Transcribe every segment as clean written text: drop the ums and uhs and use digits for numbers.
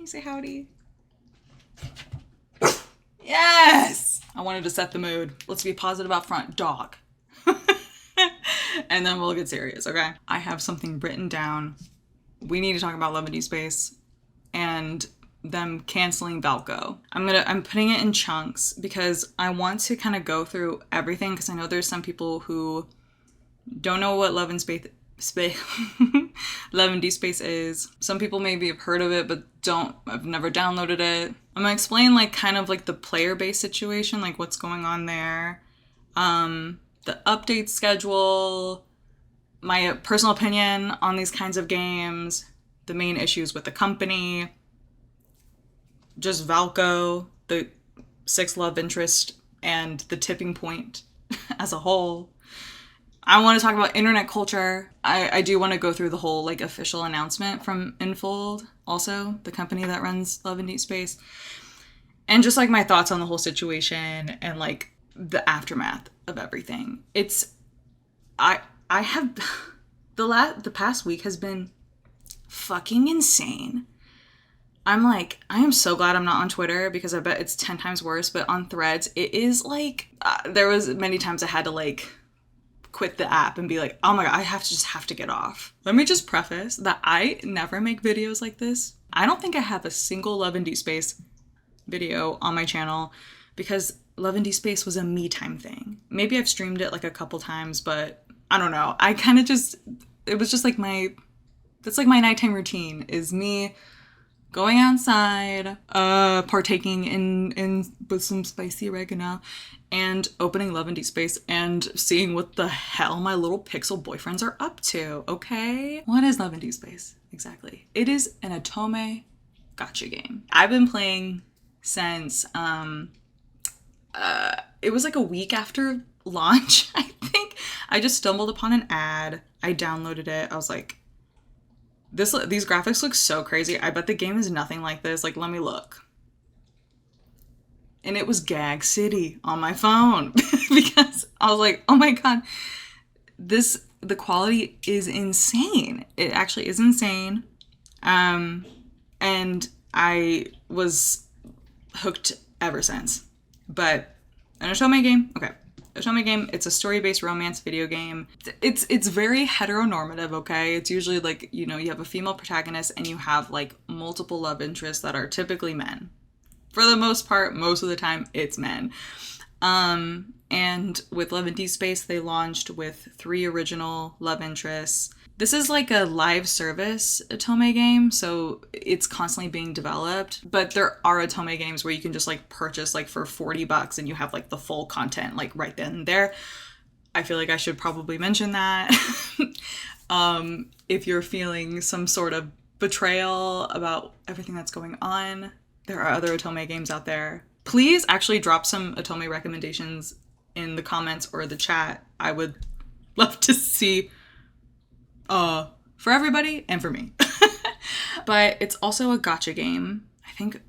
Can you say howdy? Yes! I wanted to set the mood. Let's be positive up front. Dog. And then we'll get serious, okay? I have something written down. We need to talk about Love and Deepspace and them canceling Valko. I'm putting it in chunks because I want to kind of go through everything, because I know there's some people who don't know what Love and Love and Deepspace is. Some people maybe have heard of it, but I've never downloaded it. I'm gonna explain like kind of like the player base situation, like what's going on there, the update schedule, my personal opinion on these kinds of games, the main issues with the company, just Valko, the 6 love interest, and the tipping point as a whole. I want to talk about internet culture. I do want to go through the whole like official announcement from Infold, also the company that runs Love and Deepspace, and just like my thoughts on the whole situation and like the aftermath of everything. I have the past week has been fucking insane. I am so glad I'm not on Twitter, because I bet it's 10 times worse, but on Threads, it is like, there was many times I had to like quit the app and be like, oh my god, I have to get off. Let me just preface that I never make videos like this. I don't think I have a single Love and Deepspace video on my channel, because Love and Deepspace was a me time thing. Maybe I've streamed it like a couple times, but I don't know. I kind of it was just like that's like my nighttime routine, is me going outside, partaking in with some spicy oregano, and opening Love and Deepspace and seeing what the hell my little pixel boyfriends are up to, okay? What is Love and Deepspace exactly? It is an otome gacha game. I've been playing since, it was like a week after launch, I think. I just stumbled upon an ad. I downloaded it. I was like, these graphics look so crazy. I bet the game is nothing like this. Like, let me look. And it was Gag City on my phone because I was like, oh my god, the quality is insane. It actually is insane. And I was hooked ever since. But an otome game, okay. Otome game, it's a story-based romance video game. It's very heteronormative, okay? It's usually like, you have a female protagonist and you have like multiple love interests that are typically men. For the most part, most of the time, it's men. And with Love and Deepspace, they launched with 3 original love interests. This is like a live service otome game, so it's constantly being developed. But there are otome games where you can just like purchase like for $40 and you have like the full content like right then and there. I feel like I should probably mention that. If you're feeling some sort of betrayal about everything that's going on, there are other otome games out there. Please actually drop some otome recommendations in the comments or the chat. I would love to see for everybody and for me. But it's also a gacha game. I think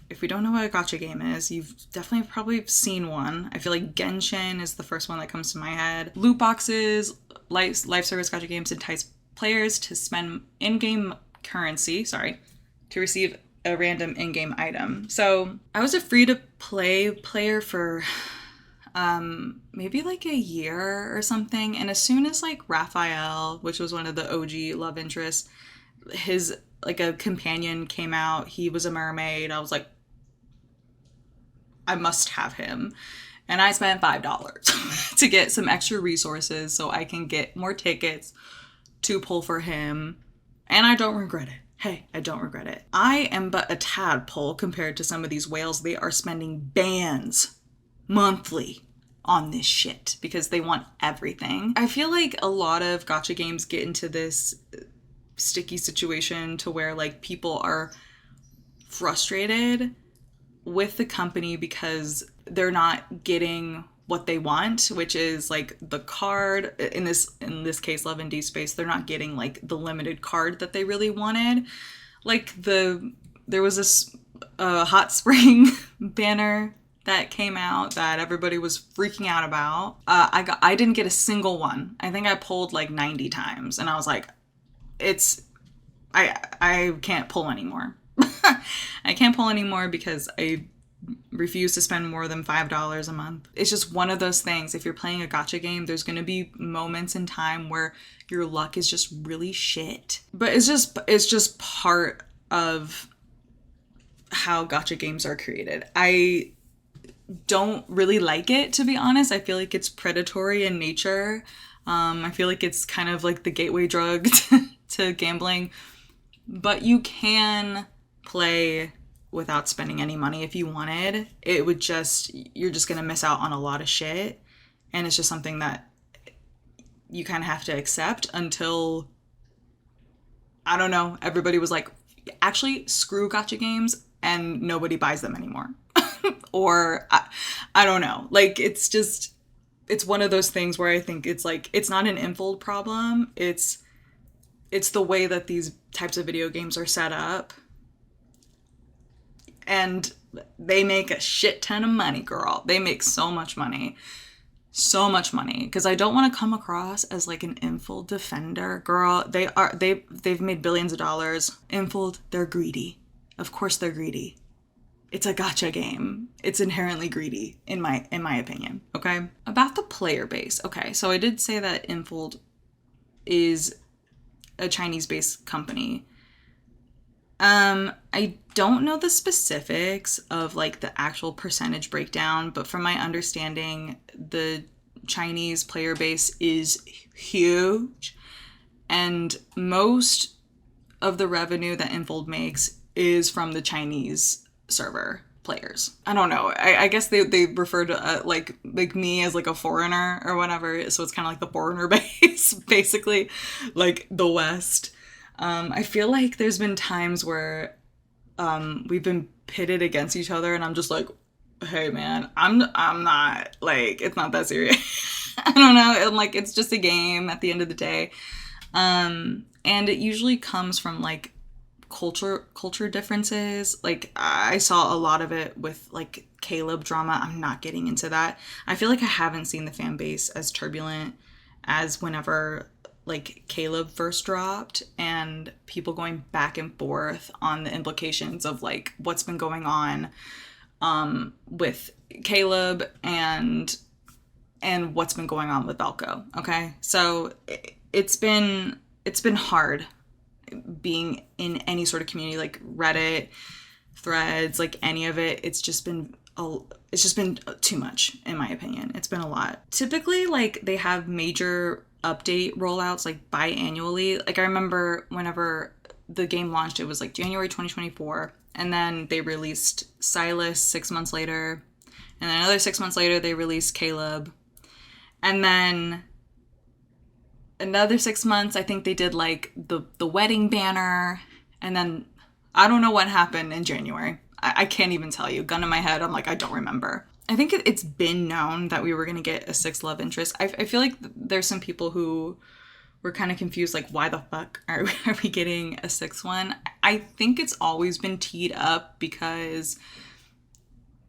if we don't know what a gacha game is, you've definitely probably seen one. I feel like Genshin is the first one that comes to my head. Loot boxes, life service gacha games entice players to spend in-game currency, to receive a random in-game item. So I was a free-to-play player for maybe like a year or something, and as soon as like Raphael, which was one of the OG love interests, his like a companion came out, he was a mermaid, I was like, I must have him. And I spent $5 to get some extra resources so I can get more tickets to pull for him, and I don't regret it. Hey, I don't regret it. I am but a tadpole compared to some of these whales. They are spending bands monthly on this shit because they want everything. I feel like a lot of gacha games get into this sticky situation to where like people are frustrated with the company because they're not getting what they want, which is like the card. In this case, Love and Deepspace, they're not getting like the limited card that they really wanted. Like there was this hot spring banner that came out that everybody was freaking out about. I didn't get a single one. I think I pulled like 90 times, and I was like, I can't pull anymore. I can't pull anymore because I refuse to spend more than $5 a month. It's just one of those things. If you're playing a gacha game, there's going to be moments in time where your luck is just really shit. But it's just part of how gacha games are created. I don't really like it, to be honest. I feel like it's predatory in nature. I feel like it's kind of like the gateway drug to gambling. But you can play without spending any money if you wanted. You're just gonna miss out on a lot of shit. And it's just something that you kind of have to accept until, I don't know, everybody was like, actually, screw gacha games, and nobody buys them anymore. Or, I don't know. Like, it's one of those things where I think it's like, it's not an Infold problem. It's the way that these types of video games are set up. And they make a shit ton of money, girl. They make so much money. So much money. Because I don't want to come across as like an Infold defender. Girl, they've made billions of dollars. Infold, they're greedy. Of course they're greedy. It's a gacha game. It's inherently greedy, in my opinion. Okay? About the player base. Okay, so I did say that Infold is a Chinese-based company. I don't know the specifics of like the actual percentage breakdown, but from my understanding, the Chinese player base is huge, and most of the revenue that Infold makes is from the Chinese server players. I don't know. I guess they refer to like me as like a foreigner or whatever. So it's kind of like the foreigner base, basically, like the West. I feel like there's been times where we've been pitted against each other, and I'm just like, hey man, I'm not, like, it's not that serious. I don't know. I'm like, it's just a game at the end of the day. And it usually comes from like culture differences. Like, I saw a lot of it with like Caleb drama. I'm not getting into that. I feel like I haven't seen the fan base as turbulent as whenever like Caleb first dropped, and people going back and forth on the implications of like what's been going on with Caleb and what's been going on with Valko. Okay, so it's been hard being in any sort of community, like Reddit, Threads, like any of it. It's just been too much, in my opinion. It's been a lot. Typically, like, they have major update rollouts like biannually. Like, I remember whenever the game launched, it was like January 2024, and then they released Silas 6 months later, and then another 6 months later they released Caleb, and then another 6 months I think they did like the wedding banner, and then I don't know what happened in January. I can't even tell you. Gun to my head, I'm like, I don't remember. I think it's been known that we were going to get a sixth love interest. I feel like there's some people who were kind of confused, like, why the fuck are we getting a sixth one? I think it's always been teed up because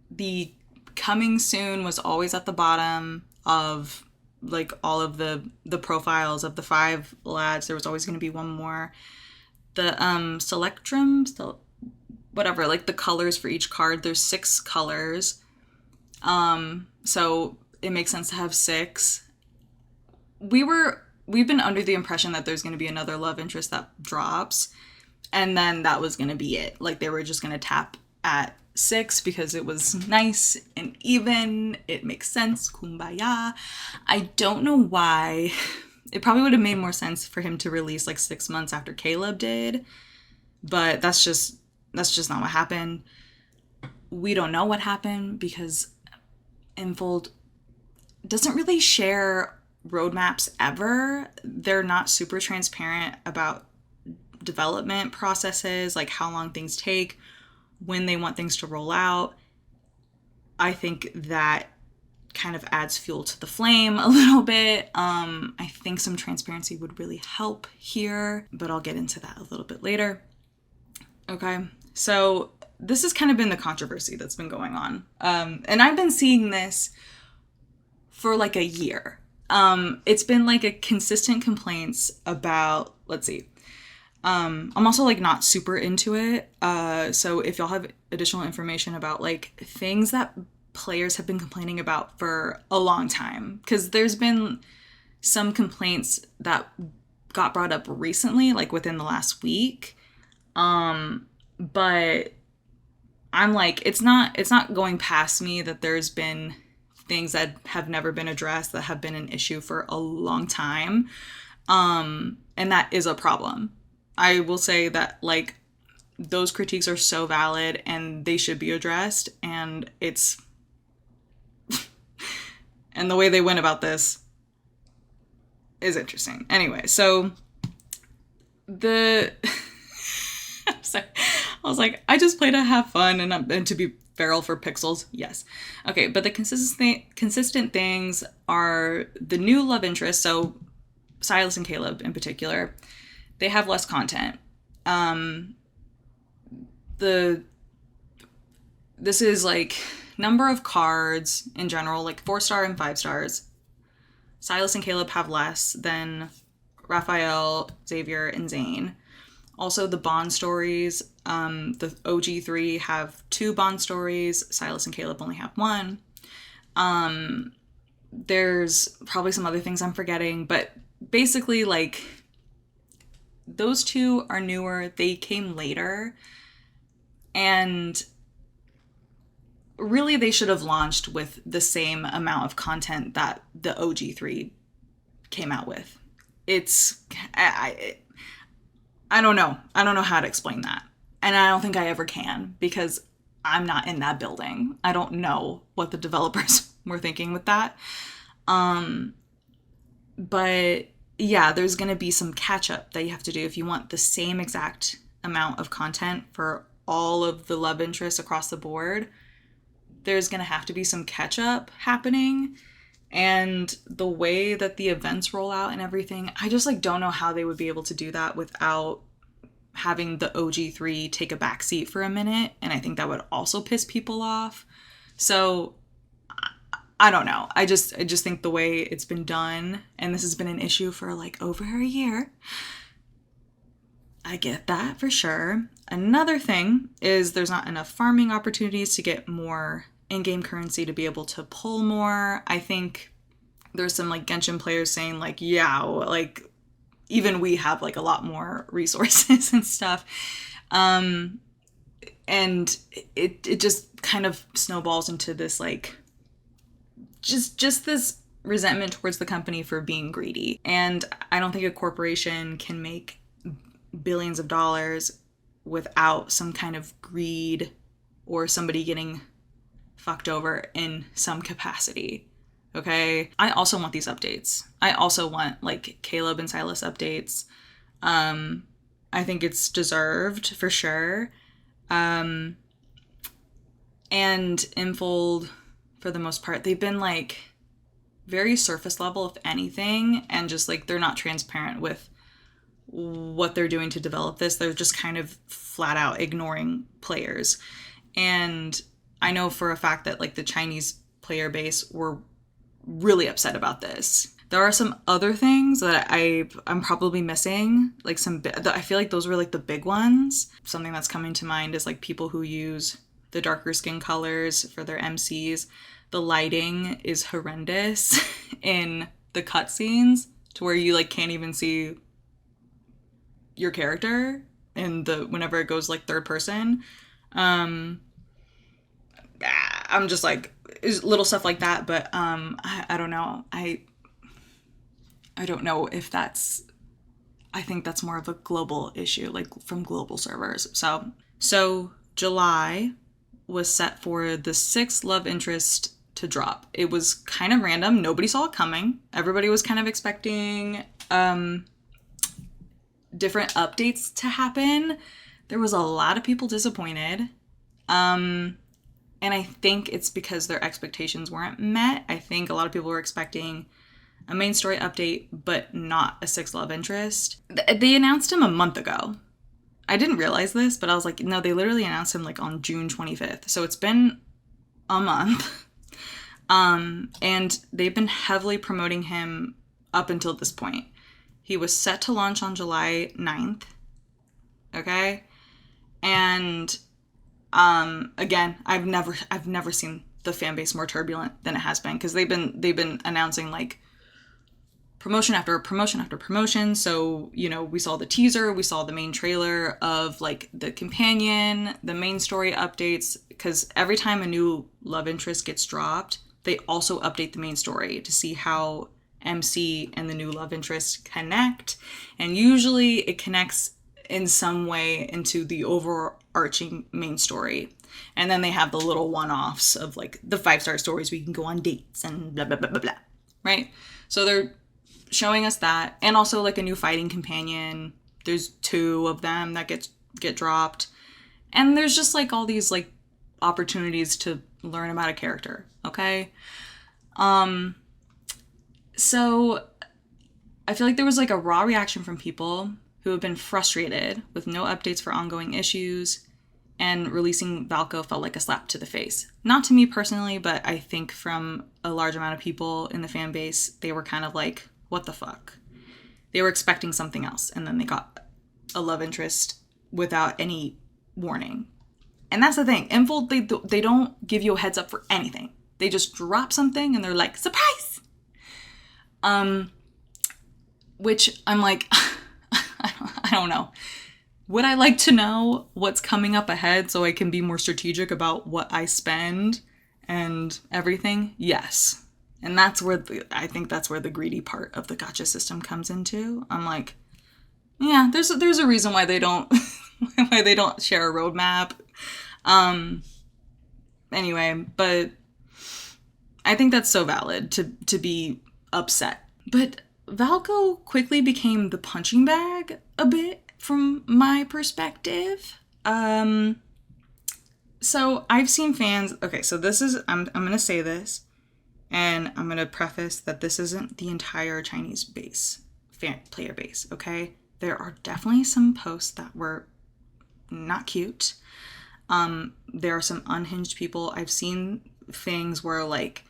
the coming soon was always at the bottom of, like, all of the profiles of the 5 lads. There was always going to be one more. The Selectrum, whatever, like the colors for each card, there's 6 colors. So it makes sense to have 6. We've been under the impression that there's going to be another love interest that drops, and then that was going to be it. Like, they were just going to tap at 6 because it was nice and even. It makes sense. Kumbaya. I don't know why. It probably would have made more sense for him to release like 6 months after Caleb did, but that's just not what happened. We don't know what happened because Infold doesn't really share roadmaps ever. They're not super transparent about development processes, like how long things take, when they want things to roll out. I think that kind of adds fuel to the flame a little bit. I think some transparency would really help here, but I'll get into that a little bit later. Okay, so this has kind of been the controversy that's been going on. And I've been seeing this for like a year. It's been like a consistent complaints about, let's see, I'm also like not super into it. So if y'all have additional information about like things that players have been complaining about for a long time, because there's been some complaints that got brought up recently, like within the last week. But I'm like, it's not going past me that there's been things that have never been addressed that have been an issue for a long time. And that is a problem. I will say that like those critiques are so valid and they should be addressed, and it's and the way they went about this is interesting. Anyway, so the sorry. I was like, I just play to have fun and to be feral for pixels. Yes. Okay, but the consistent things are the new love interest. So Silas and Caleb in particular, they have less content. This is like number of cards in general, like 4-star and 5-stars. Silas and Caleb have less than Raphael, Xavier, and Zane. Also, the Bond stories, the OG3 have 2 Bond stories. Silas and Caleb only have 1. There's probably some other things I'm forgetting, but basically, like, those 2 are newer. They came later. And really, they should have launched with the same amount of content that the OG3 came out with. I don't know. I don't know how to explain that. And I don't think I ever can, because I'm not in that building. I don't know what the developers were thinking with that. But yeah, there's going to be some catch up that you have to do if you want the same exact amount of content for all of the love interests across the board. There's going to have to be some catch up happening. And the way that the events roll out and everything, I just like don't know how they would be able to do that without having the OG3 take a backseat for a minute. And I think that would also piss people off. So I don't know. I just think the way it's been done, and this has been an issue for like over a year. I get that for sure. Another thing is there's not enough farming opportunities to get more in-game currency to be able to pull more. I think there's some like Genshin players saying like, yeah, like even we have like a lot more resources and stuff. And it just kind of snowballs into this like just this resentment towards the company for being greedy. And I don't think a corporation can make billions of dollars without some kind of greed or somebody getting fucked over in some capacity. Okay? I also want these updates. I also want like Caleb and Silas updates. I think it's deserved for sure. And Infold, for the most part, they've been like very surface level, if anything, and just like they're not transparent with what they're doing to develop this. They're just kind of flat out ignoring players. And I know for a fact that like the Chinese player base were really upset about this. There are some other things that I'm probably missing. Like I feel like those were like the big ones. Something that's coming to mind is like people who use the darker skin colors for their MCs. The lighting is horrendous in the cutscenes to where you like can't even see your character in whenever it goes like third person. I'm just like little stuff like that, but I don't know. I don't know if I think that's more of a global issue, like from global servers. So July was set for the 6th love interest to drop. It was kind of random. Nobody saw it coming. Everybody was kind of expecting different updates to happen. There was a lot of people disappointed. And I think it's because their expectations weren't met. I think a lot of people were expecting a main story update, but not a 6th love interest. They announced him a month ago. I didn't realize this, but I was like, no, they literally announced him like on June 25th. So it's been a month. And they've been heavily promoting him up until this point. He was set to launch on July 9th. Okay? And again, I've never seen the fan base more turbulent than it has been, because they've been announcing like promotion after promotion after promotion. So, you know, we saw the teaser, we saw the main trailer of like the companion, the main story updates, because every time a new love interest gets dropped, they also update the main story to see how MC and the new love interest connect. And usually it connects in some way into the overarching main story. And then they have the little one-offs of like the 5-star stories where you can go on dates and blah, blah, blah, blah, blah. Right? So they're showing us that. And also like a new fighting companion. There's 2 of them that get dropped. And there's just like all these like opportunities to learn about a character. Okay? So I feel like there was like a raw reaction from people who have been frustrated with no updates for ongoing issues, and releasing Valko felt like a slap to the face. Not to me personally, but I think from a large amount of people in the fan base, they were kind of like, what the fuck? They were expecting something else, and then they got a love interest without any warning. And that's the thing. Infold, they don't give you a heads up for anything. They just drop something and they're like, surprise! Which I'm like, I don't know. Would I like to know what's coming up ahead so I can be more strategic about what I spend and everything? Yes. And that's where I think that's where the greedy part of the gacha system comes into. I'm like, yeah, there's a reason why they don't share a roadmap. Anyway, but I think that's so valid to be upset. But Valko quickly became the punching bag a bit from my perspective. So I've seen fans. Okay, so this is I'm gonna say this, and I'm gonna preface that this isn't the entire Chinese base, player base. Okay, there are definitely some posts that were not cute. There are some unhinged people. I've seen things where like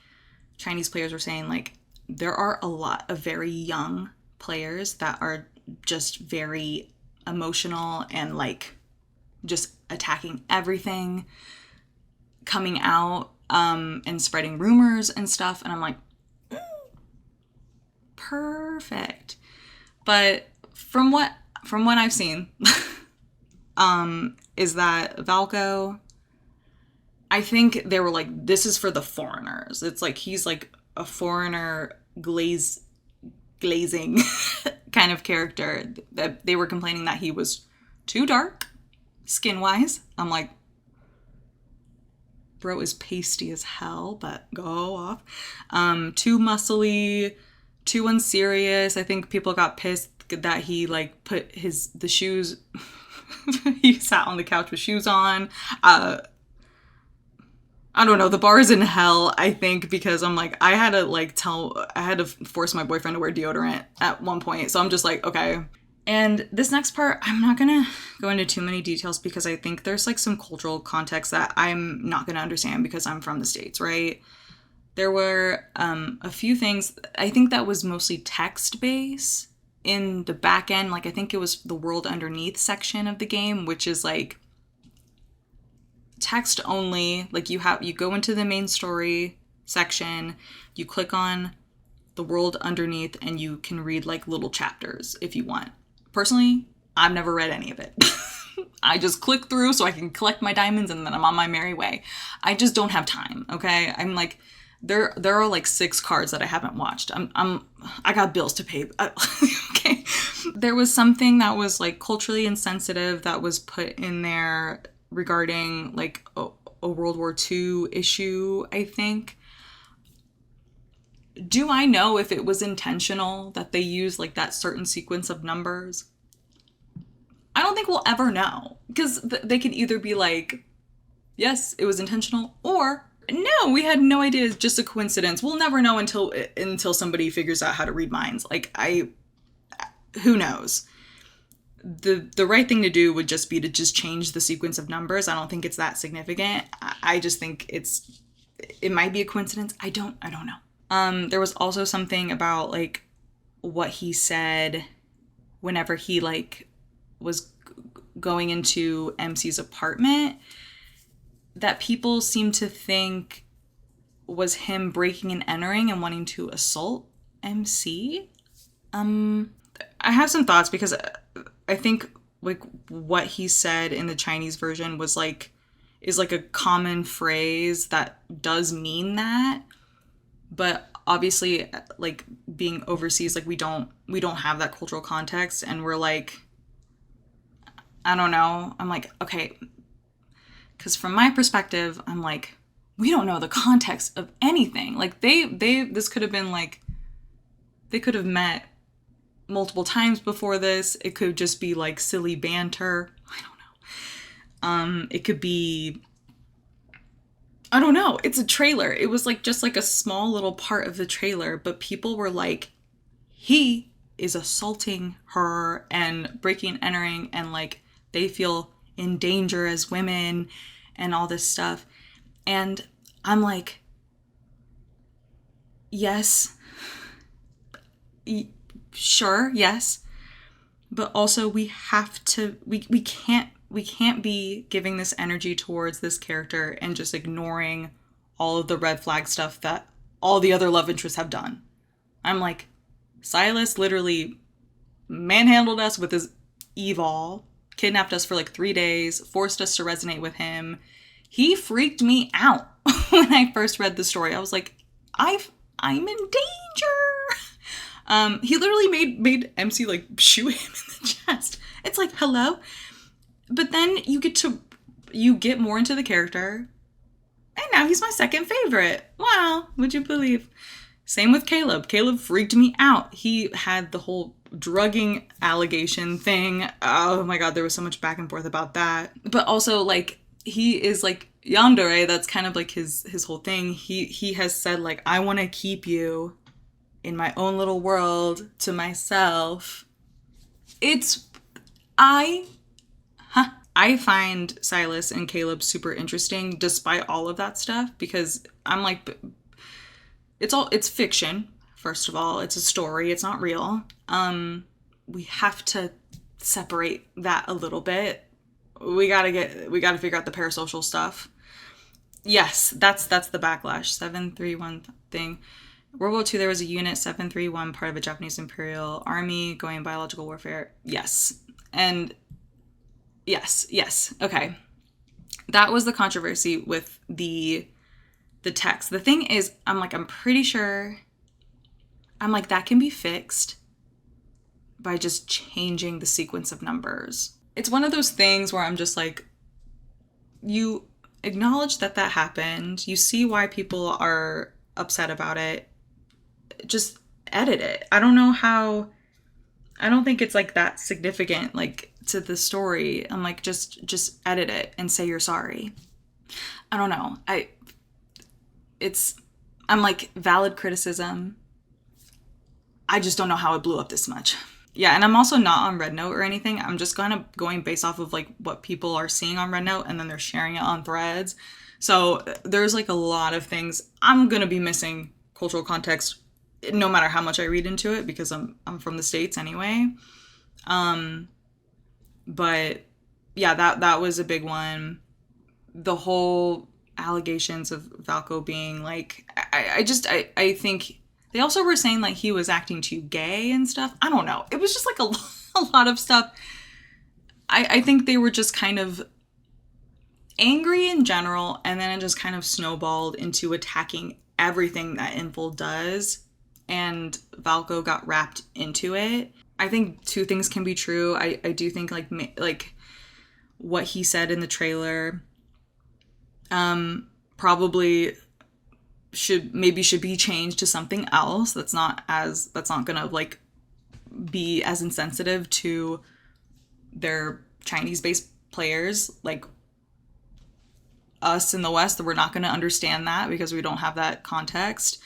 Chinese players were saying like there are a lot of very young players that are just very emotional and like just attacking everything, coming out and spreading rumors and stuff. And I'm like, perfect. But from what I've seen, is that Valko, I think they were like, this is for the foreigners. It's like he's like a foreigner glazing kind of character. That they were complaining that he was too dark skin wise. I'm like, bro is pasty as hell, but go off. Too muscly, too unserious. I think people got pissed that he like put the shoes he sat on the couch with shoes on. I don't know, the bar is in hell, I think, because I'm like, I had to force my boyfriend to wear deodorant at one point. So I'm just like, okay. And this next part, I'm not going to go into too many details because I think there's like some cultural context that I'm not going to understand because I'm from the States, right? There were a few things, I think that was mostly text-based in the back end. Like, I think it was the world underneath section of the game, which is like text only. Like you go into the main story section, you click on the world underneath, and you can read like little chapters if you want. Personally, I've never read any of it. I just click through so I can collect my diamonds and then I'm on my merry way. I just don't have time, okay? I'm like, there are like 6 cards that I haven't watched. I got bills to pay. Okay. There was something that was like culturally insensitive that was put in there regarding like a World War II issue, I think. Do I know if it was intentional that they used like that certain sequence of numbers? I don't think we'll ever know, because they could either be like, yes, it was intentional, or no, we had no idea, it's just a coincidence. We'll never know until somebody figures out how to read minds. Like, who knows? The right thing to do would just be to just change the sequence of numbers. I don't think it's that significant. I just think it might be a coincidence. I don't know. There was also something about like what he said whenever he like was going into MC's apartment that people seem to think was him breaking and entering and wanting to assault MC. I have some thoughts because I think like what he said in the Chinese version was like is like a common phrase that does mean that, but obviously like being overseas, like we don't have that cultural context, and we're like, I don't know. I'm like, okay, because from my perspective, I'm like, we don't know the context of anything. Like this could have been like, they could have met multiple times before this. It could just be like silly banter. I don't know. It could be, I don't know. It's a trailer. It was like just like a small little part of the trailer, but people were like, he is assaulting her and breaking and entering, and like they feel in danger as women and all this stuff. And I'm like, yes, sure, yes, but also we have to, we can't be giving this energy towards this character and just ignoring all of the red flag stuff that all the other love interests have done. I'm like, Silas literally manhandled us with his evil, kidnapped us for like 3 days, forced us to resonate with him. He freaked me out when I first read the story. I was like, I'm in danger. He literally made MC like shoot him in the chest. It's like, hello. But then you get more into the character, and now he's my second favorite. Wow, would you believe? Same with Caleb. Caleb freaked me out. He had the whole drugging allegation thing. Oh my god, there was so much back and forth about that. But also, like, he is like yandere. That's kind of like his whole thing. He has said like, I want to keep you in my own little world to myself. I find Silas and Caleb super interesting despite all of that stuff, because I'm like, it's fiction, first of all. It's a story. It's not real. We have to separate that a little bit. We gotta figure out the parasocial stuff. Yes, that's the backlash. 731 thing. World War II, there was a unit 731, part of a Japanese Imperial Army going biological warfare. Yes. And yes. Okay. That was the controversy with the text. The thing is, I'm pretty sure, that can be fixed by just changing the sequence of numbers. It's one of those things where I'm just like, you acknowledge that happened. You see why people are upset about it. Just edit it. I don't think it's like that significant, like, to the story. I'm like, just edit it and say you're sorry. I don't know. I'm like, valid criticism. I just don't know how it blew up this much. Yeah, and I'm also not on Red Note or anything. I'm just kind of going based off of like what people are seeing on Red Note, and then they're sharing it on Threads. So there's like a lot of things. I'm going to be missing cultural context no matter how much I read into it, because I'm from the States anyway. But yeah, that was a big one. The whole allegations of Valko being like, I think they also were saying like he was acting too gay and stuff. I don't know. It was just like a lot of stuff. I think they were just kind of angry in general, and then it just kind of snowballed into attacking everything that Infeld does, and Valko got wrapped into it. I think two things can be true. I do think like what he said in the trailer probably should be changed to something else that's not gonna like be as insensitive to their Chinese-based players like us in the West. That we're not gonna understand that because we don't have that context.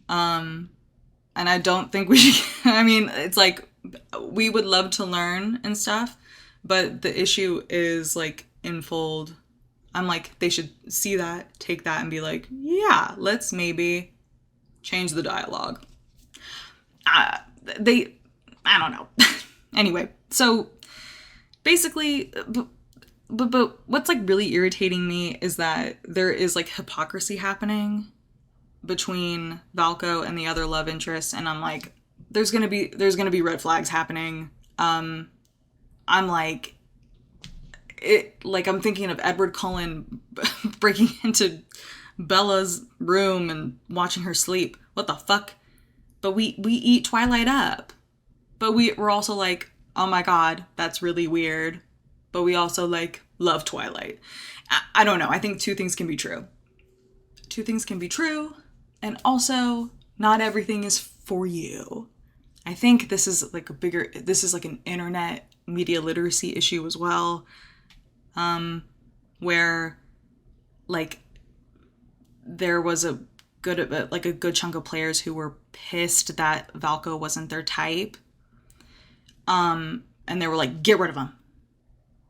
And I don't think we should, I mean, it's like, we would love to learn and stuff, but the issue is like Infeld. I'm like, they should see that, take that, and be like, yeah, let's maybe change the dialogue. I don't know. Anyway, so basically, but what's like really irritating me is that there is like hypocrisy happening between Valko and the other love interests, and I'm like, there's gonna be red flags happening. I'm like, I'm thinking of Edward Cullen breaking into Bella's room and watching her sleep. What the fuck? But we eat Twilight up. But we're also like, oh my god, that's really weird. But we also like love Twilight. I don't know. I think two things can be true. Two things can be true. And also, not everything is for you. I think this is like an internet media literacy issue as well. Where like there was a good chunk of players who were pissed that Valko wasn't their type. And they were like, get rid of him.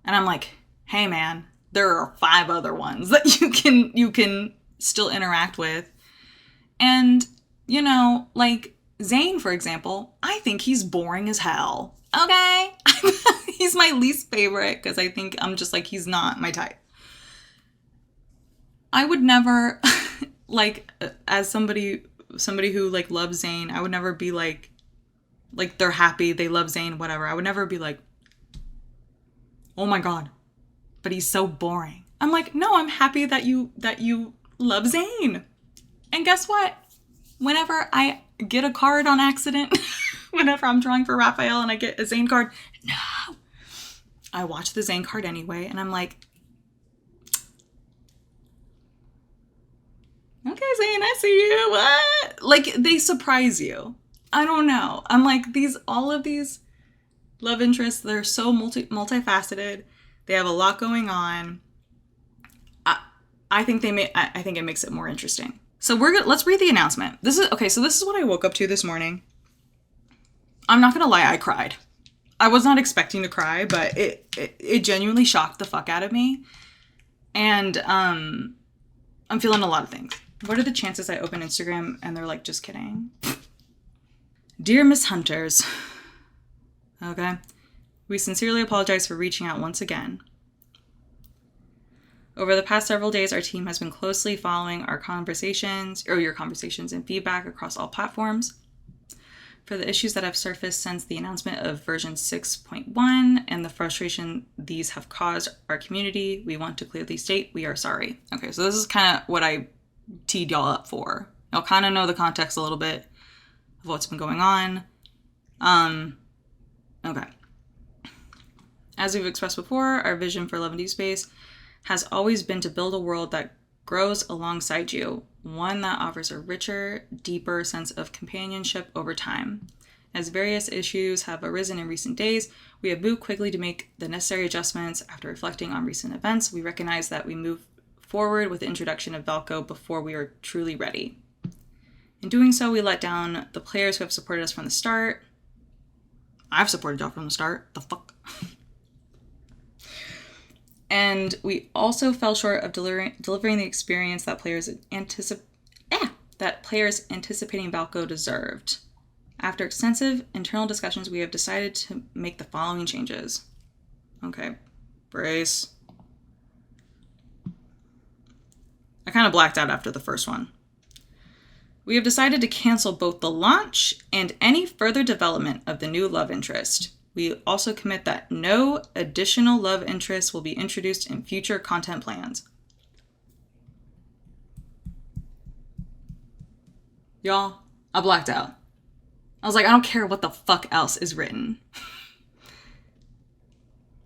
And I'm like, hey man, there are 5 other ones that you can still interact with. And, you know, like Zayn, for example, I think he's boring as hell. Okay? He's my least favorite because I think I'm just like, he's not my type. I would never, like, as somebody who, like, loves Zayn, I would never be like, they're happy, they love Zayn, whatever. I would never be like, oh my god, but he's so boring. I'm like, no, I'm happy that you love Zayn. And guess what? Whenever I get a card on accident, whenever I'm drawing for Raphael and I get a Zayn card, no, I watch the Zayn card anyway, and I'm like, okay, Zayn, I see you. What? Like, they surprise you. I don't know. I'm like, all of these love interests, they're so multifaceted. They have a lot going on. I think it makes it more interesting. So let's read the announcement. This is what I woke up to this morning. I'm not gonna lie, I cried. I was not expecting to cry, but it genuinely shocked the fuck out of me. And I'm feeling a lot of things. What are the chances I open Instagram and they're like, just kidding? Dear Miss Hunters, okay, we sincerely apologize for reaching out once again. Over the past several days, our team has been closely following your conversations and feedback across all platforms. For the issues that have surfaced since the announcement of version 6.1 and the frustration these have caused our community, we want to clearly state we are sorry. Okay, so this is kind of what I teed y'all up for. Y'all kind of know the context a little bit of what's been going on. Okay. As we've expressed before, our vision for Love and Deepspace has always been to build a world that grows alongside you, one that offers a richer, deeper sense of companionship over time. As various issues have arisen in recent days, we have moved quickly to make the necessary adjustments. After reflecting on recent events, we recognize that we moved forward with the introduction of Valko before we are truly ready. In doing so, we let down the players who have supported us from the start. I've supported y'all from the start. The fuck? And we also fell short of delivering the experience that players anticipating Valko deserved. After extensive internal discussions, we have decided to make the following changes. Okay, brace. I kind of blacked out after the first one. We have decided to cancel both the launch and any further development of the new love interest. We also commit that no additional love interests will be introduced in future content plans. Y'all, I blacked out. I was like, I don't care what the fuck else is written.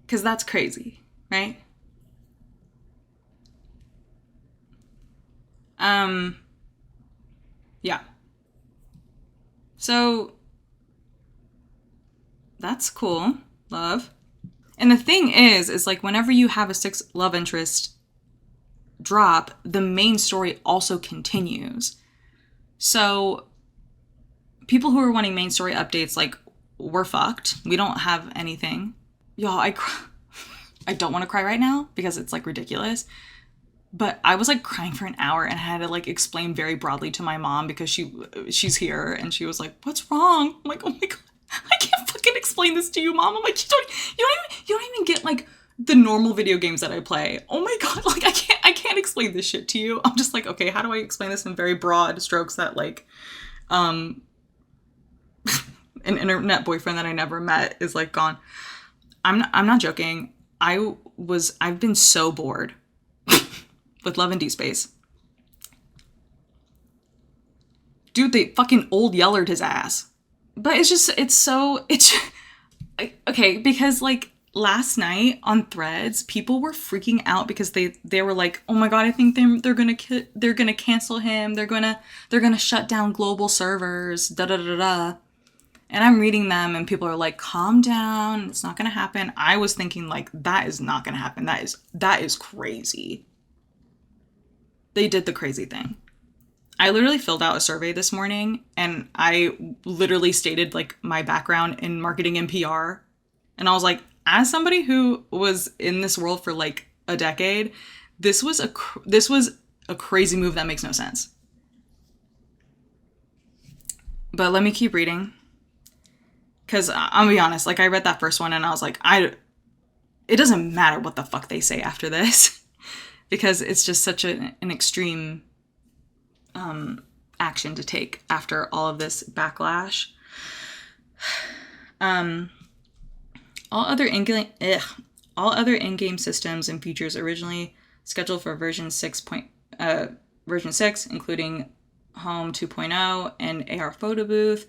Because that's crazy, right? Yeah. So that's cool, love. And the thing is like whenever you have a 6 love interest drop, the main story also continues. So people who are wanting main story updates, like, we're fucked. We don't have anything. Y'all, I don't want to cry right now because it's like ridiculous. But I was like crying for an hour and I had to like explain very broadly to my mom because she's here and she was like, what's wrong? I'm like, oh my God. I can't fucking explain this to you, Mom. I'm like, you don't even get like the normal video games that I play. Oh my God, like I can't explain this shit to you. I'm just like, okay, how do I explain this in very broad strokes that like, an internet boyfriend that I never met is like gone. I'm not joking. I've been so bored with Love and Deepspace. Dude, they fucking old yellered his ass. But okay, because like last night on Threads, people were freaking out because they were like, "Oh my God, I think they're gonna cancel him. They're gonna shut down global servers. Da da da da." And I'm reading them, and people are like, "Calm down. It's not gonna happen." I was thinking like, that is not gonna happen. That is crazy. They did the crazy thing. I literally filled out a survey this morning, and I literally stated like my background in marketing and PR. And I was like, as somebody who was in this world for like a decade, this was a crazy move that makes no sense. But let me keep reading. Because I'll be honest, like I read that first one and I was like, it doesn't matter what the fuck they say after this. Because it's just such an extreme action to take after all of this backlash. All other in-game systems and features originally scheduled for version 6, including Home 2.0 and AR Photo Booth,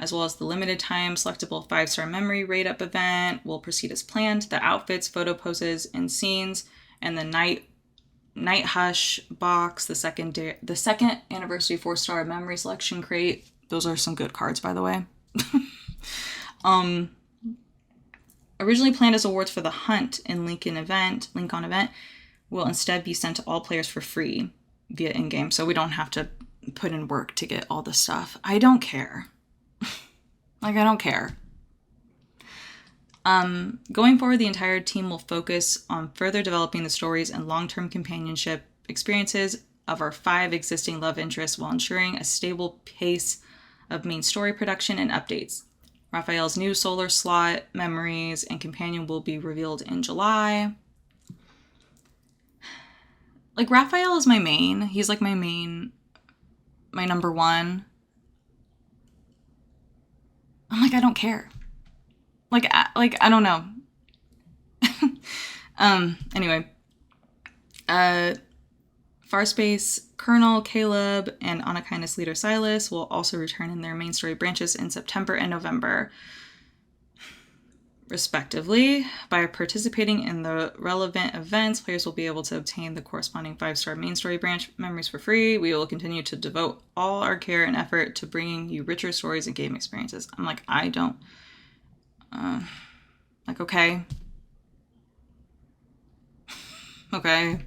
as well as the limited time selectable 5-star memory rate-up event, will proceed as planned. The outfits, photo poses, and scenes, and the Night Hush box, the second anniversary 4-star memory selection crate. Those are some good cards, by the way. Originally planned as awards for the Hunt and Link on event, will instead be sent to all players for free via in-game, so we don't have to put in work to get all this stuff. I don't care. Like, I don't care. Going forward, the entire team will focus on further developing the stories and long-term companionship experiences of our 5 existing love interests while ensuring a stable pace of main story production and updates. Raphael's new solar slot, memories, and companion will be revealed in July. Like, Raphael is my main. He's like my number one. I'm like, I don't care. Like, I don't know. Anyway. Farspace Colonel Caleb and Anakinus leader Silas will also return in their main story branches in September and November, respectively. By participating in the relevant events, players will be able to obtain the corresponding 5-star main story branch memories for free. We will continue to devote all our care and effort to bringing you richer stories and game experiences. I'm like, I don't... okay. Okay.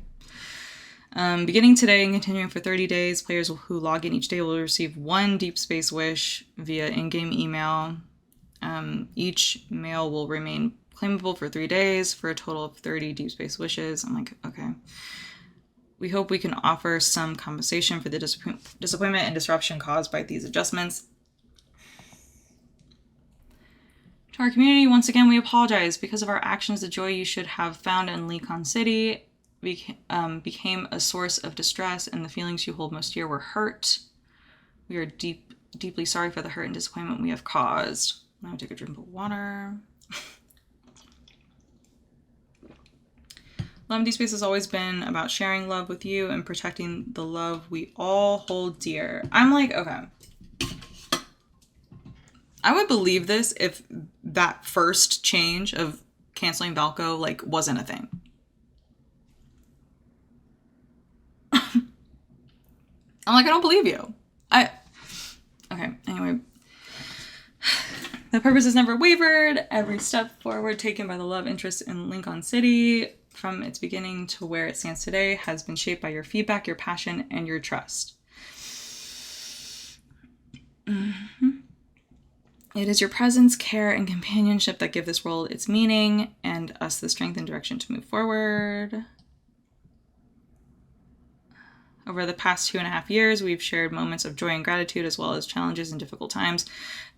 Beginning today and continuing for 30 days, players who log in each day will receive 1 Deep Space wish via in-game email. Each mail will remain claimable for 3 days for a total of 30 Deep Space wishes. I'm like, okay. We hope we can offer some compensation for the disappointment and disruption caused by these adjustments. To our community, once again, we apologize. Because of our actions, the joy you should have found in Lecon City became a source of distress, and the feelings you hold most dear were hurt. We are deeply sorry for the hurt and disappointment we have caused. Now take a drink of water. Love and Deepspace has always been about sharing love with you and protecting the love we all hold dear. I'm like, okay. I would believe this if that first change of canceling Valko, like, wasn't a thing. I'm like, I don't believe you. Okay, anyway. The purpose has never wavered. Every step forward taken by the love interest in Lincoln City from its beginning to where it stands today has been shaped by your feedback, your passion, and your trust. Mm-hmm. It is your presence, care, and companionship that give this world its meaning and us the strength and direction to move forward. Over the past 2.5 years, we've shared moments of joy and gratitude as well as challenges and difficult times.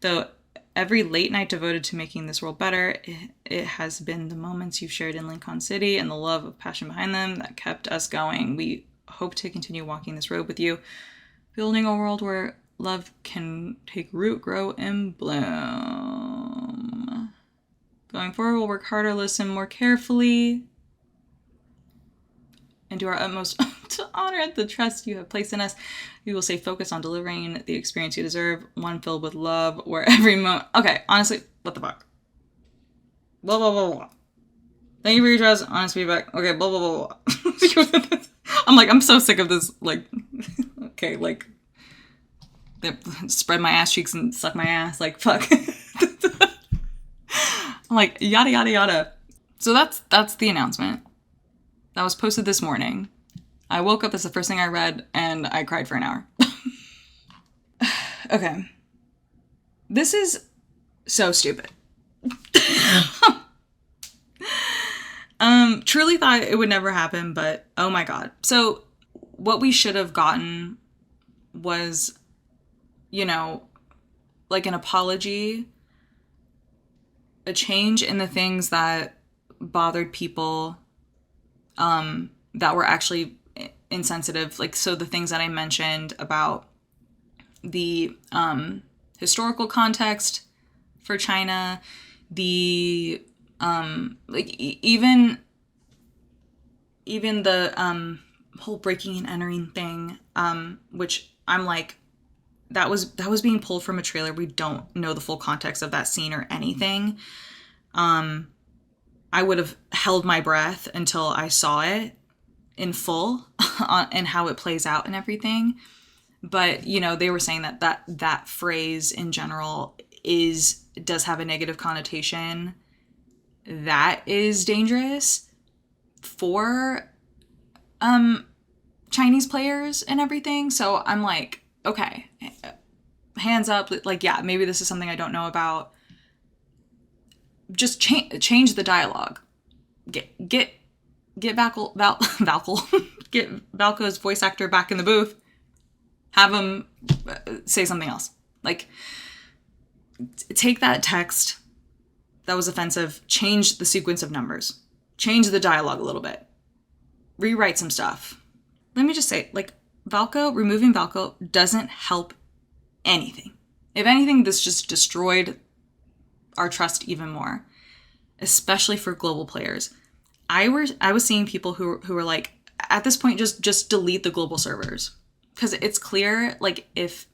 Though every late night devoted to making this world better. It has been the moments you've shared in Lincoln City and the love of passion behind them that kept us going. We hope to continue walking this road with you, building a world where love can take root, grow, and bloom. Going forward, we'll work harder, listen more carefully, and do our utmost to honor the trust you have placed in us. We will stay focused on delivering the experience you deserve, one filled with love, where every moment... Okay, honestly, what the fuck? Blah, blah, blah, blah. Thank you for your trust, honest feedback. Okay, blah, blah, blah, blah. I'm like, I'm so sick of this, like, okay, like, spread my ass cheeks and suck my ass, like, fuck. I'm like, yada, yada, yada. So that's the announcement. That was posted this morning. I woke up, that's the first thing I read, and I cried for an hour. Okay. This is so stupid. Truly thought it would never happen, but oh my god. So what we should have gotten was, you know, like an apology, a change in the things that bothered people, that were actually insensitive. Like, so the things that I mentioned about the historical context for China, the even the whole breaking and entering thing, which I'm like, that was being pulled from a trailer. We don't know the full context of that scene or anything. I would have held my breath until I saw it in full and how it plays out and everything. But, you know, they were saying that phrase in general does have a negative connotation that is dangerous for Chinese players and everything. So I'm like, okay, hands up. Like, yeah, maybe this is something I don't know about. Just change the dialogue. Get Valko get Valko's voice actor back in the booth. Have him say something else. Like, take that text that was offensive, change the sequence of numbers, change the dialogue a little bit, rewrite some stuff. Let me just say, like, removing Valko doesn't help anything. If anything, this just destroyed our trust even more, especially for global players. I was seeing people who were like, at this point, just delete the global servers, because it's clear, like, because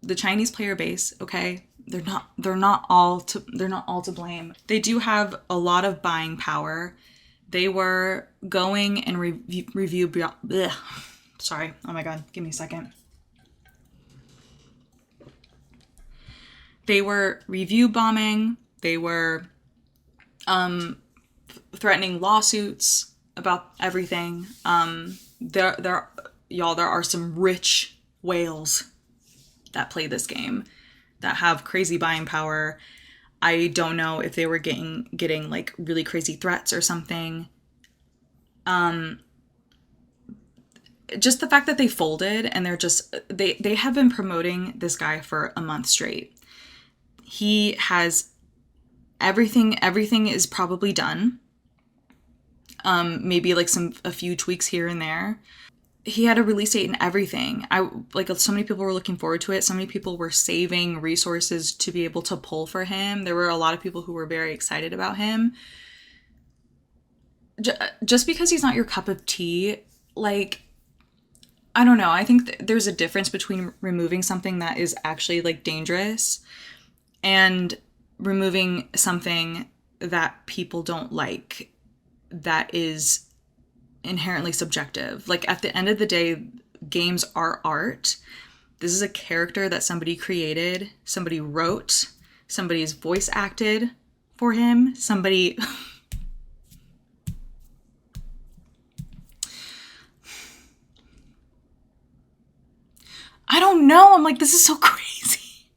the Chinese player base, okay, they're not all to blame. They do have a lot of buying power. They were going and review. Sorry, oh my god, give me a second. They were review bombing. They were threatening lawsuits about everything. There are some rich whales that play this game that have crazy buying power. I don't know if they were getting like really crazy threats or something. Just the fact that they folded and they have been promoting this guy for a month straight. He has everything is probably done. Maybe like a few tweaks here and there. He had a release date and everything. So many people were looking forward to it. So many people were saving resources to be able to pull for him. There were a lot of people who were very excited about him. Just because he's not your cup of tea, like, I don't know. I think there's a difference between removing something that is actually like dangerous and removing something that people don't like that is inherently subjective. Like, at the end of the day, games are art. This is a character that somebody created, somebody wrote, somebody's voice acted for him, somebody I don't know. I'm like, this is so crazy.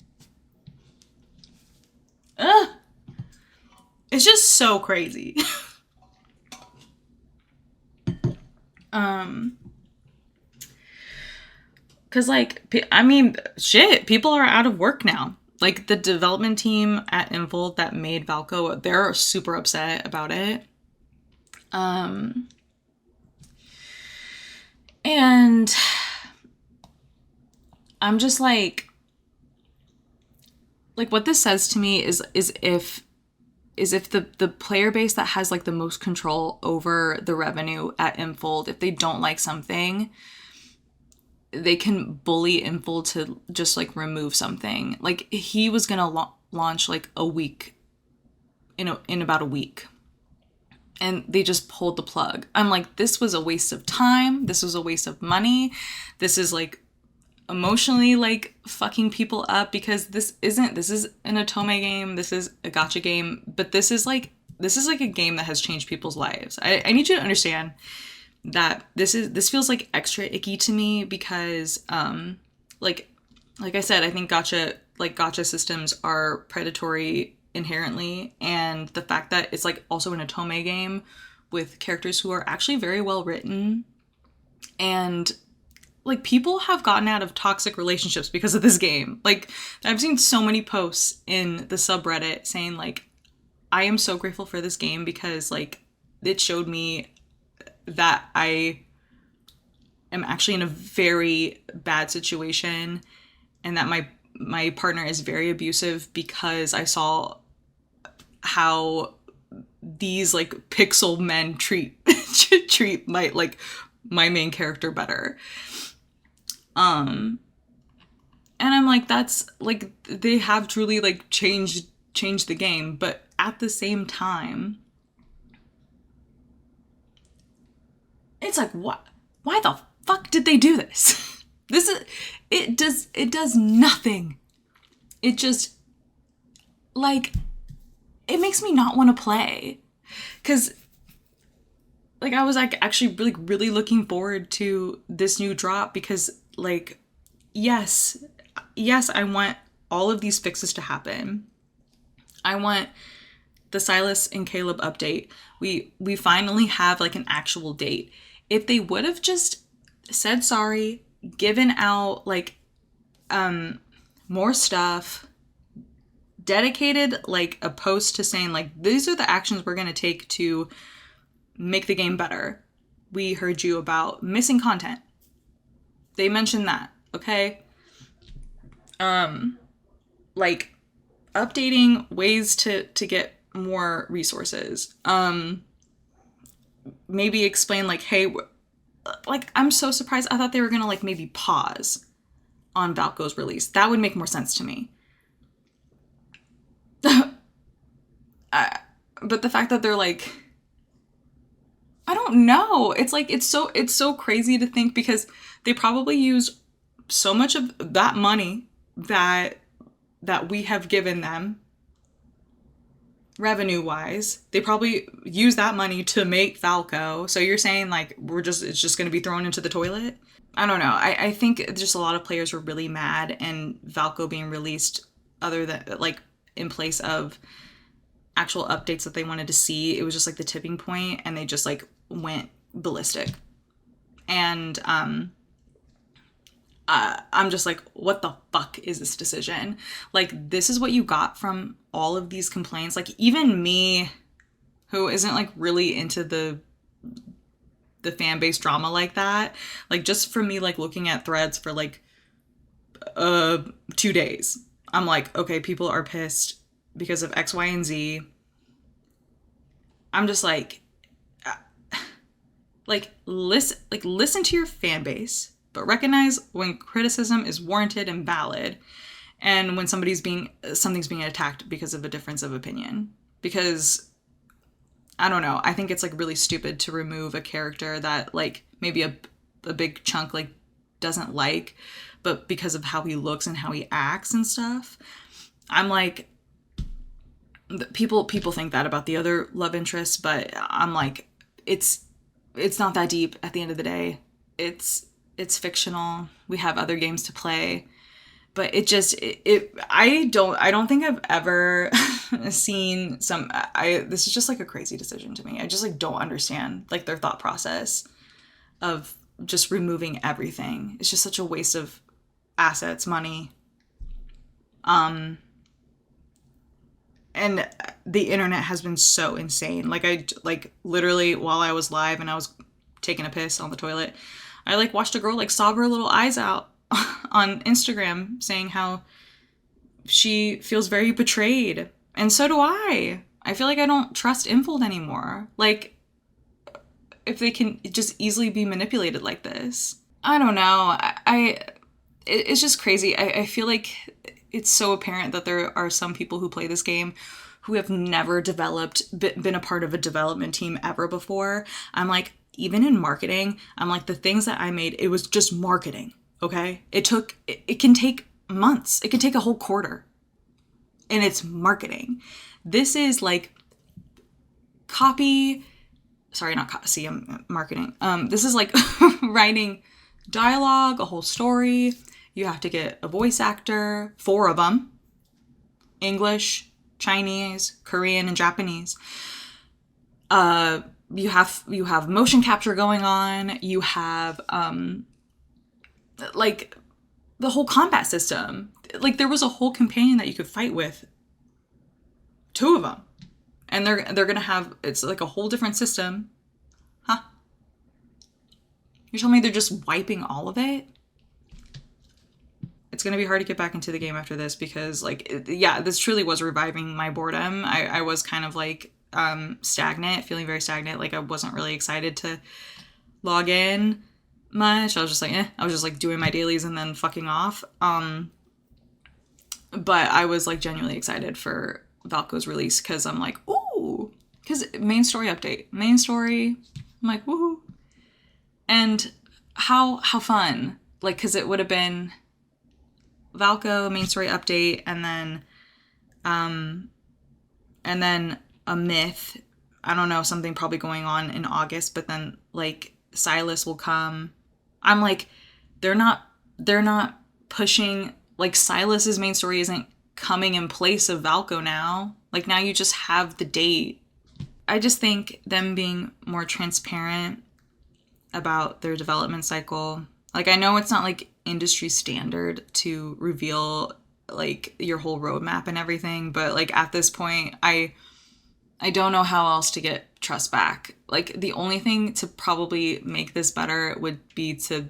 Ugh. It's just so crazy. Because, like, I mean, shit, people are out of work now. Like, the development team at Infold that made Valko, they're super upset about it. And I'm just like what this says to me is if the player base that has like the most control over the revenue at Infold, if they don't like something, they can bully Infold to just like remove something. Like, he was gonna launch like a week, in about a week, and they just pulled the plug. I'm like, this was a waste of time. This was a waste of money. This is like emotionally like fucking people up, because this is an Otome game. This is a gacha game, but this is like a game that has changed people's lives. I need you to understand that this feels like extra icky to me, because like I said, I think gacha systems are predatory inherently, and the fact that it's like also an Otome game with characters who are actually very well written, and like, people have gotten out of toxic relationships because of this game. Like, I've seen so many posts in the subreddit saying like, I am so grateful for this game because like it showed me that I am actually in a very bad situation, and that my partner is very abusive, because I saw how these like pixel men treat my main character better. And I'm like, that's like, they have truly like changed the game, but at the same time, it's like, what? Why the fuck did they do this? It does nothing. It just, like, it makes me not want to play. Because, like, I was like actually really looking forward to this new drop, because like, yes, I want all of these fixes to happen. I want the Silas and Caleb update. We finally have like an actual date. If they would have just said sorry, given out like more stuff, dedicated like a post to saying like, these are the actions we're going to take to make the game better. We heard you about missing content. They mentioned that, okay? Like updating ways to get more resources. Maybe explain like, hey, like, I'm so surprised. I thought they were gonna like maybe pause on Valko's release. That would make more sense to me. But the fact that they're like, I don't know. It's like, it's so crazy to think, because they probably use so much of that money that we have given them revenue wise. They probably use that money to make Valko. So you're saying like, it's just going to be thrown into the toilet? I don't know. I think just a lot of players were really mad, and Valko being released other than like in place of actual updates that they wanted to see, it was just like the tipping point, and they just like went ballistic. And I'm just like, what the fuck is this decision? Like, this is what you got from all of these complaints. Like, even me, who isn't like really into the fan base drama like that, like, just for me, like looking at threads for like 2 days, I'm like, okay, people are pissed because of X, Y, and Z. I'm just like listen to your fan base, but recognize when criticism is warranted and valid, and when something's being attacked because of a difference of opinion. Because I don't know, I think it's like really stupid to remove a character that like maybe a big chunk like doesn't like, but because of how he looks and how he acts and stuff. I'm like, people think that about the other love interests, but I'm like, it's not that deep at the end of the day. It's fictional. We have other games to play, but I don't think I've ever seen this is just like a crazy decision to me. I just like don't understand like their thought process of just removing everything. It's just such a waste of assets, money. And the internet has been so insane. Like literally while I was live and I was taking a piss on the toilet, I like watched a girl like sob her little eyes out on Instagram saying how she feels very betrayed. And so do I. I feel like I don't trust Infold anymore. Like, if they can just easily be manipulated like this. I don't know. It's just crazy. I feel like it's so apparent that there are some people who play this game who have never been a part of a development team ever before. I'm like, even in marketing, I'm like, the things that I made, it was just marketing, okay? It can take months. It can take a whole quarter. And it's marketing. This is like I'm marketing. This is like writing dialogue, a whole story. You have to get a voice actor, 4 of them. English, Chinese, Korean, and Japanese. You have motion capture going on. You have like the whole combat system. Like there was a whole companion that you could fight with. 2 of them. And they're gonna have, it's like a whole different system. Huh? You're telling me they're just wiping all of it? It's gonna be hard to get back into the game after this because this truly was reviving my boredom. I was kind of like stagnant, feeling very stagnant. Like I wasn't really excited to log in much. I was just like, I was just like doing my dailies and then fucking off. But I was like genuinely excited for Valko's release because I'm like, ooh, because main story update, main story, I'm like, woohoo. And how fun, like, because it would have been Valko, main story update, and then a myth, I don't know, something probably going on in August, but then like Silas will come. I'm like, they're not pushing, like Silas's main story isn't coming in place of Valko now. Like now you just have the date. I just think them being more transparent about their development cycle. Like I know it's not like industry standard to reveal like your whole roadmap and everything, but like at this point I don't know how else to get trust back. Like the only thing to probably make this better would be to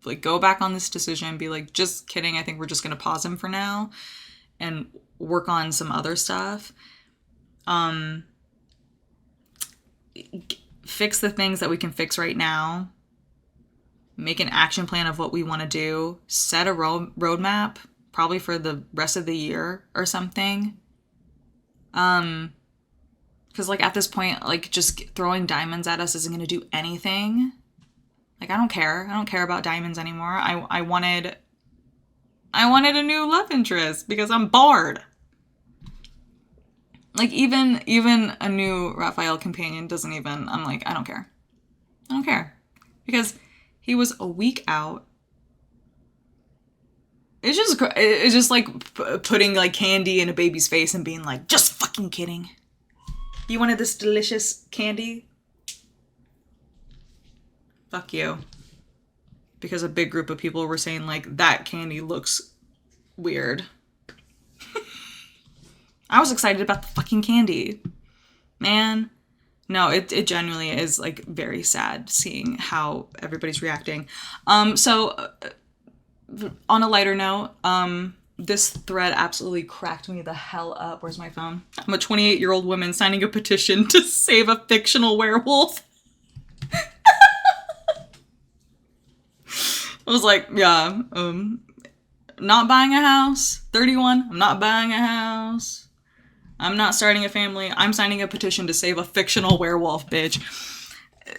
like go back on this decision and be like, just kidding, I think we're just gonna pause him for now and work on some other stuff. Fix the things that we can fix right now. Make an action plan of what we want to do. Set a roadmap, probably for the rest of the year or something. Because like at this point, like just throwing diamonds at us isn't going to do anything. Like I don't care. I don't care about diamonds anymore. I wanted a new love interest because I'm bored. Like even a new Raphael companion doesn't even, I'm like, I don't care. I don't care. Because he was a week out. It's just like putting like candy in a baby's face and being like, just fucking kidding. You wanted this delicious candy? Fuck you. Because a big group of people were saying like, that candy looks weird. I was excited about the fucking candy. Man. No, it genuinely is like very sad seeing how everybody's reacting. So on a lighter note, this thread absolutely cracked me the hell up. Where's my phone? I'm a 28-year-old woman signing a petition to save a fictional werewolf. I was like, yeah, not buying a house. 31, I'm not buying a house. I'm not starting a family. I'm signing a petition to save a fictional werewolf, bitch.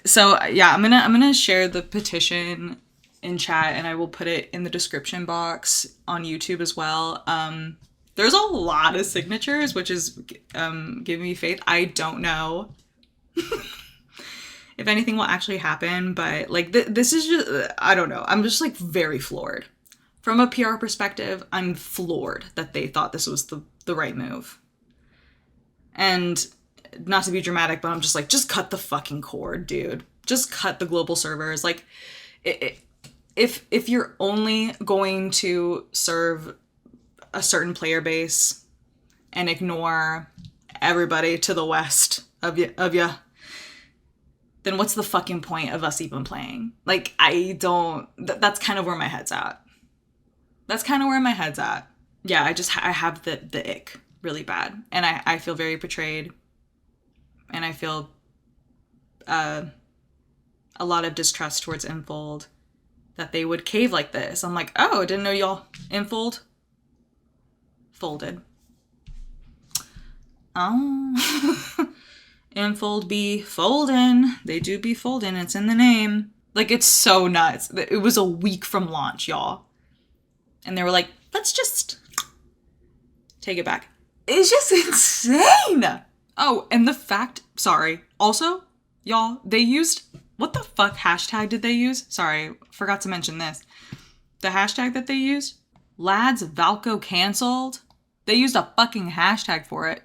So yeah, I'm gonna share the petition in chat and I will put it in the description box on YouTube as well. There's a lot of signatures, which is giving me faith. I don't know if anything will actually happen, but like this is just, I don't know. I'm just like very floored. From a PR perspective, I'm floored that they thought this was the right move. And not to be dramatic, but I'm just like, just cut the fucking cord, dude. Just cut the global servers. Like, If you're only going to serve a certain player base and ignore everybody to the west of you, then what's the fucking point of us even playing? Like, I don't... That's kind of where my head's at. Yeah, I have the ick really bad. And I feel very betrayed. And I feel a lot of distrust towards Infold, that they would cave like this. I'm like, oh, I didn't know y'all Infold folded. Oh. Infold be folding. They do be folding. It's in the name. Like, it's so nuts. It was a week from launch, y'all. And they were like, let's just take it back. It's just insane. Oh, and the fact, sorry. Also, y'all, they used, what the fuck hashtag did they use? Sorry, forgot to mention this. The hashtag that they used, lads Valko canceled. They used a fucking hashtag for it.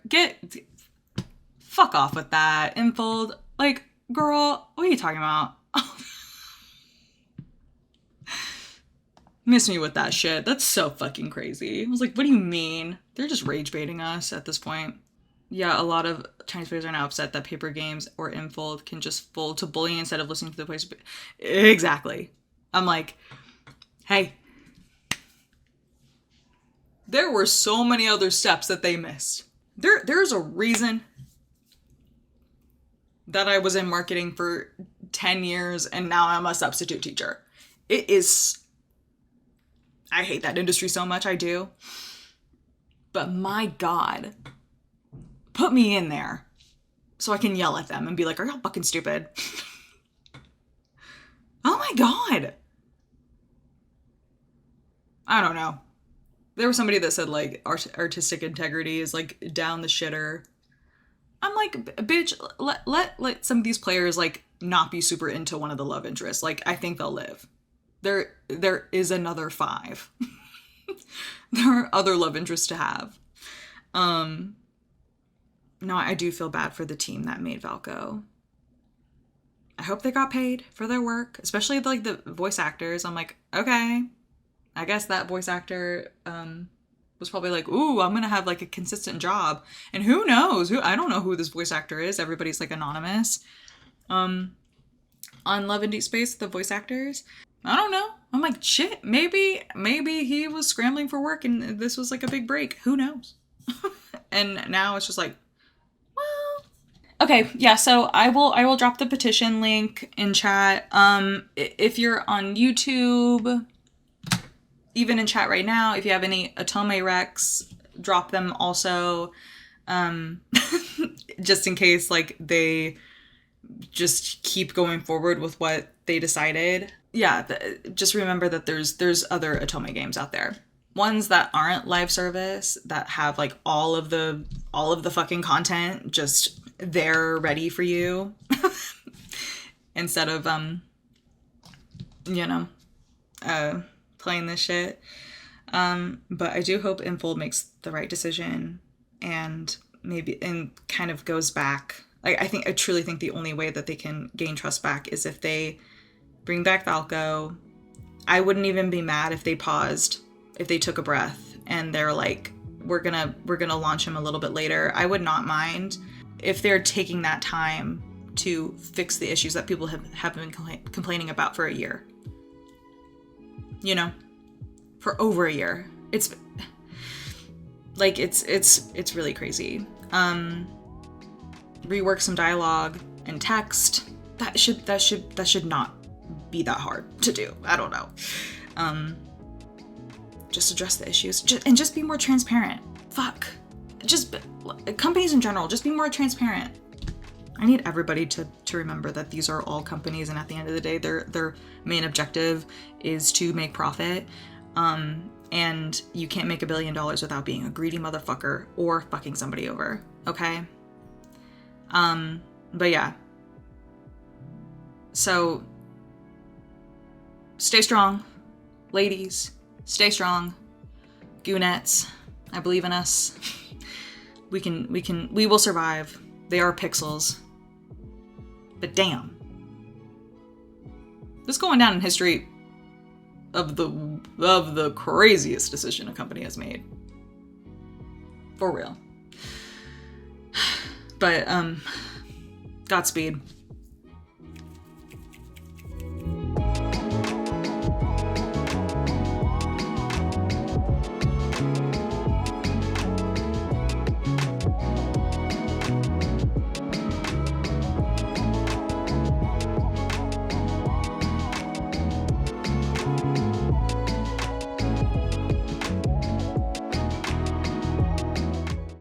Fuck off with that, Infold. Like, girl, what are you talking about? Miss me with that shit. That's so fucking crazy. I was like, what do you mean? They're just rage baiting us at this point. Yeah, a lot of Chinese players are now upset that paper games or Infold can just fold to bullying instead of listening to the players. Exactly. I'm like, hey, there were so many other steps that they missed. There's a reason that I was in marketing for 10 years and now I'm a substitute teacher. It is... I hate that industry so much, I do. But my God, put me in there so I can yell at them and be like, are y'all fucking stupid? Oh my God. I don't know. There was somebody that said, like, artistic integrity is, like, down the shitter. I'm like, bitch, let some of these players, like, not be super into one of the love interests. Like, I think they'll live. There is another 5. There are other love interests to have. No, I do feel bad for the team that made Valko. I hope they got paid for their work, especially like the voice actors. I'm like, okay, I guess that voice actor was probably like, ooh, I'm gonna have like a consistent job. And who knows? I don't know who this voice actor is. Everybody's like anonymous. On Love and Deepspace, the voice actors, I don't know. I'm like, shit, maybe he was scrambling for work and this was like a big break. Who knows? And now it's just like, well, okay, yeah, so I will drop the petition link in chat. If you're on YouTube, even in chat right now, if you have any Otome recs, drop them also. Just in case like they just keep going forward with what they decided. Yeah, just remember that there's other Otome games out there. Ones that aren't live service, that have like all of the fucking content just there ready for you. Instead of playing this shit. But I do hope Infold makes the right decision and kind of goes back. I truly think the only way that they can gain trust back is if they bring back Valko. I wouldn't even be mad if they paused, if they took a breath and they're like, we're gonna launch him a little bit later. I would not mind if they're taking that time to fix the issues that people have been complaining about for a year. You know, for over a year. It's like it's really crazy. Rework some dialogue and text. That should not be that hard to do. I don't know. Just address the issues and just be more transparent. Fuck. Just companies in general, just be more transparent. I need everybody to remember that these are all companies, and at the end of the day, their main objective is to make profit. And you can't make $1 billion without being a greedy motherfucker or fucking somebody over. Okay? But yeah. So stay strong, ladies. Stay strong. Goonettes, I believe in us. We will survive. They are pixels. But damn. This is going down in history of the craziest decision a company has made. For real. But, Godspeed.